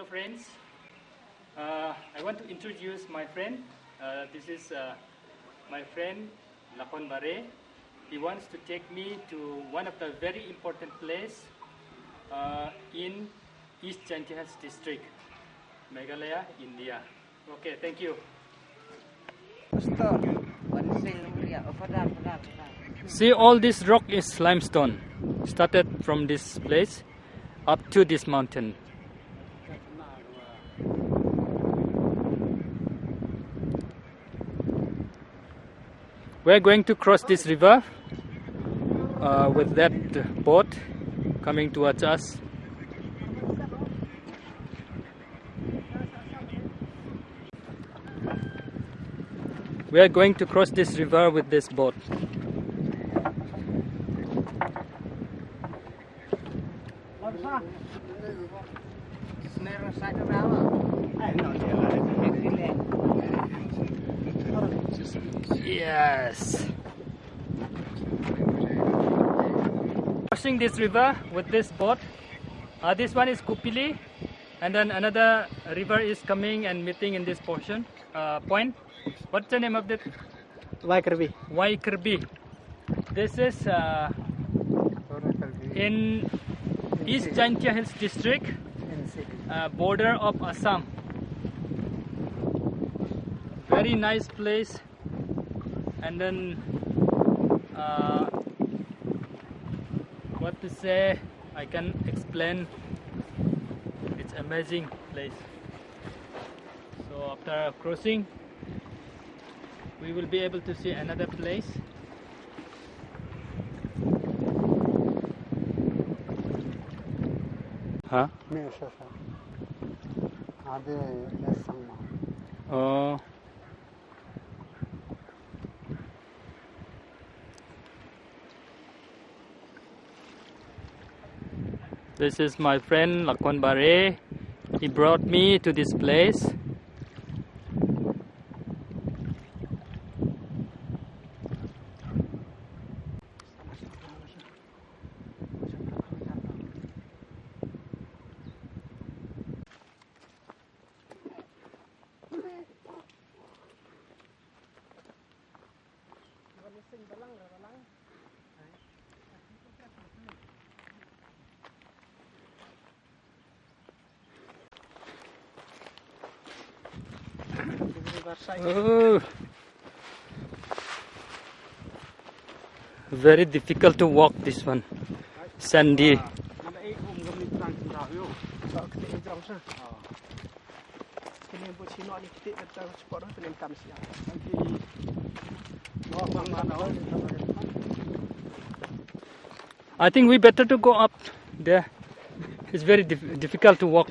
friends. I want to introduce my friend. This is my friend Lakon Bare. He wants to take me to one of the very important place in East Jaintia Hills district, Meghalaya, India. Okay, thank you. See, all this rock is limestone. Started from this place up to this mountain. We're going to cross this river with that boat coming towards us. We are going to cross this river with this boat. Yes. Crossing this river with this boat. This one is Kupili, and then another river is coming and meeting in this portion point. What's the name of that? Waikyrwe. Waikyrwe. This is in East Jaintia Hills district, border of Assam. Very nice place. And then what to say, I can explain. It's amazing place. So after crossing, we will be able to see another place. Huh? Oh. This is my friend Lakon Bare. He brought me to this place. Oh, very difficult to walk this one. Sandy. I think we better to go up there. It's very difficult to walk.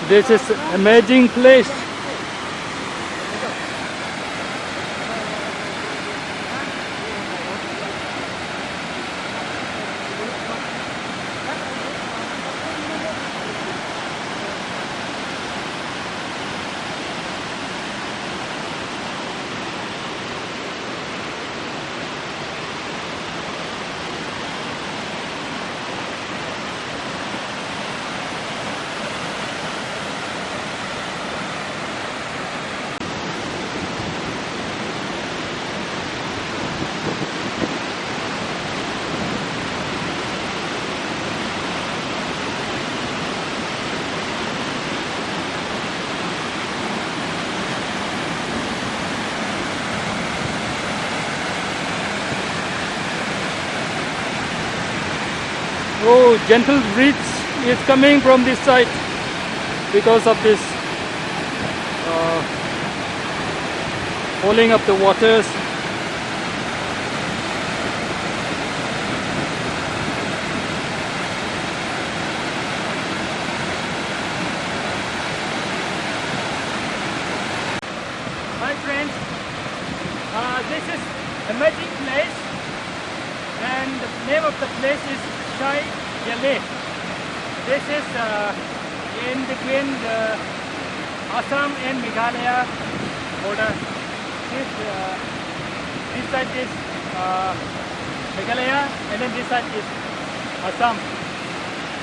This is an amazing place. Oh, gentle breeze is coming from this side because of this falling of the waters. Hi friends, this is a magic place, and the name of the place is Kshaid Iale. This is in between the Assam and Meghalaya border. This side is Meghalaya, and then this side is Assam.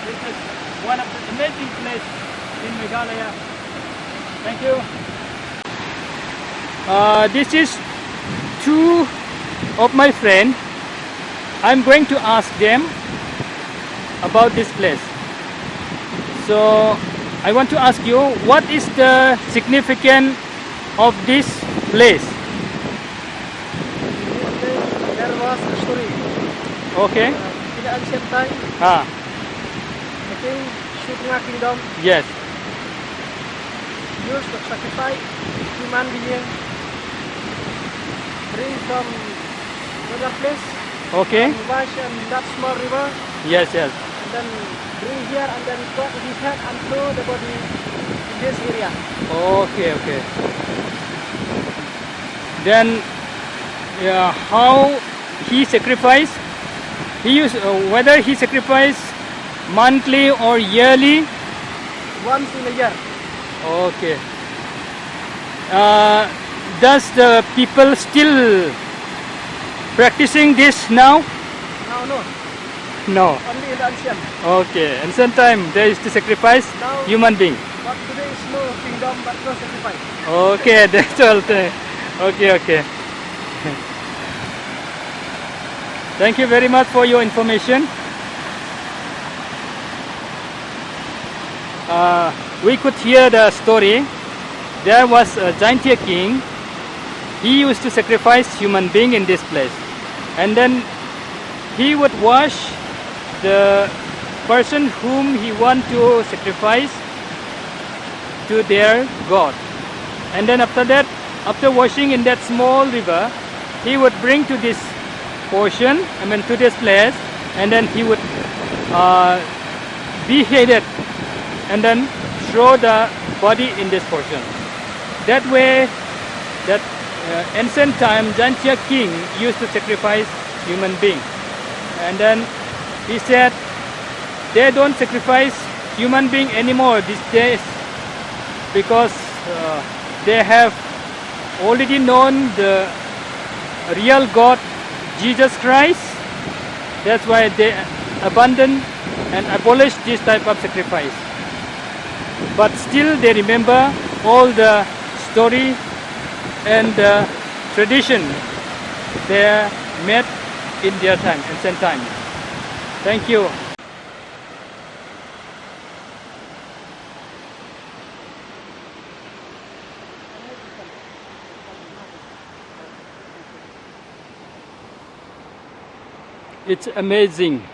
This is one of the amazing places in Meghalaya. Thank you. This is two of my friends. I'm going to ask them about this place. So I want to ask you, what is the significance of this place? There was a story. Okay. In the ancient time, the King Sutnga kingdom Yes. used to sacrifice human being, bring from another place, Okay. and wash in that small river, Yes, yes. and then bring here and then cut his head and throw the body in this area. Okay, okay. Then, how he sacrificed? He used whether he sacrificed monthly or yearly. Once in a year. Okay. Does the people still practicing this now? Now no, No. only in the ancient. Okay. Ancient time there is to sacrifice Now- human being. But today is no kingdom but no sacrifice. Okay, that's all. Okay, okay. Thank you very much for your information. We could hear the story. There was a giant king. He used to sacrifice human being in this place, and then he would wash the person whom he want to sacrifice to their god. And then after that, after washing in that small river, he would bring to this portion, to this place, and then he would behead it and then throw the body in this portion. That way, that ancient time, Jantia king used to sacrifice human being. And then he said, they don't sacrifice human being anymore these days because they have already known the real God, Jesus Christ. That's why they abandon and abolish this type of sacrifice. But still they remember all the story and the tradition they met in their time, ancient time. Thank you. It's amazing.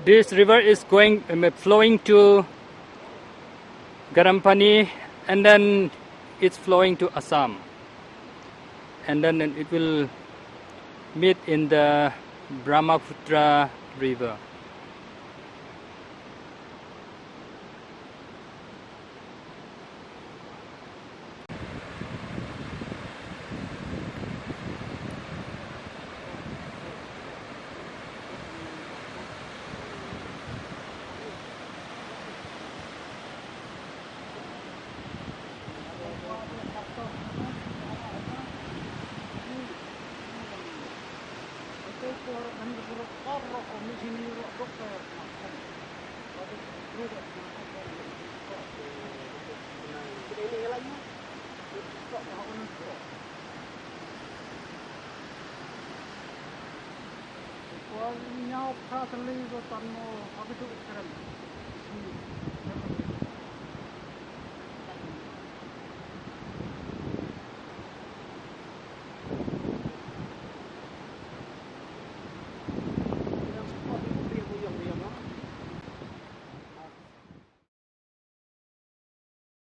This river is flowing to Garampani, and then it's flowing to Assam, and then it will meet in the Brahmaputra river. Kalau ini nyau pasal lagi, so tanmo, habis tu sekarang.